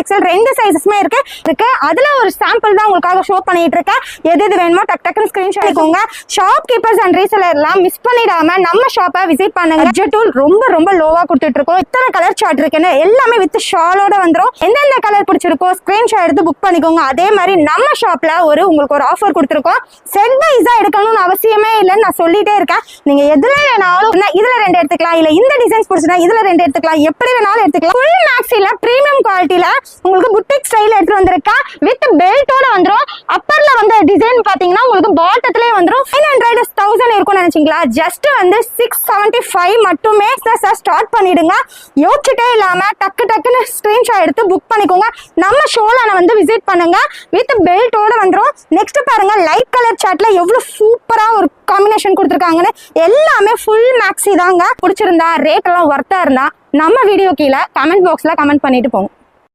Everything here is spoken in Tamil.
XL ரெண்டு சைஸஸ்மே இருக்கு. அதுல ஒரு சாம்பிள் தான் உங்களுக்காக ஷோ பண்ணிட்டு இருக்கேன். எது வேணுமோ டக்குன்னு ஸ்கிரீன்ஷாட் எடுத்துக்கோங்க. ஷாப் கீப்பர்ஸ் அண்ட் ரீசெலர் எல்லாம் மிஸ் பண்ணிடாம நம்ம ஷாப்பை விசிட் பண்ணுங்க. பட்ஜெட் ரொம்ப லோவா கொடுத்துட்டு இருக்கோம். இத்தனை கலர் சார்ட் இருக்குன்னு எல்லாமே வித் ஷாலோட வந்துடும். எந்தெந்த கலர் பிடிச்சிருக்கோ ஸ்கிரீன்ஷாட் எடுத்து புக் பண்ணிக்கோங்க. அதே மாதிரி நம்ம ஷாப்ல உங்களுக்கு ஒரு ஆஃபர் கொடுத்துருக்கோம். செட் வைஸா எடுக்கணும்னு அவசியமே இல்லைன்னு நான் சொல்லிட்டே இருக்கேன். நீங்க எதுல வேணாலும் இதுல 2 எடுத்துக்கலாம், இல்ல இந்த டிசைன்ஸ் பிடிச்சா இதுல 2 எடுத்துக்கலாம், எப்படி வேணாலும் எடுத்துக்கலாம். ஃபுல் மேக்ஸில பிரீமியம் குவாலிட்டியில உங்களுக்கு புட்டிக் ஸ்டைல் எடுத்து வந்திருக்கா. வித் பெல்ட்டோட வந்துடும். அப்பர்ல வந்து டிசைன் பாத்தீங்கன்னா உங்களுக்கு பாட்டத்திலே வந்துடும். 900 இருக்கும்னு நினைச்சீங்களா? ஜஸ்ட் வந்து 675 மட்டுமே ஸ்டார்ட் பண்ணிடுங்க. யோசிச்சுட்டே இல்லாம டக்குன்னு ஸ்கிரீன்ஷாட் எடுத்து புக் பண்ணிக்கோங்க. நம்ம ஷோல வந்து விசிட் பண்ணுங்க. வித் பெல்ட்டோட வந்துடும். நெக்ஸ்ட் பாருங்க, லைட் கலர் சார்ட்ல எவ்வளவு சூப்பரா ஒரு காம்பினேஷன் கொடுத்துருக்காங்கன்னு. எல்லாமே ஃபுல் மேக்ஸி தாங்க. பிடிச்சிருந்தா ரேட் எல்லாம் ஒர்த்தா இருந்தா நம்ம வீடியோ கீழே கமெண்ட் பாக்ஸ்ல கமெண்ட் பண்ணிட்டு போங்க.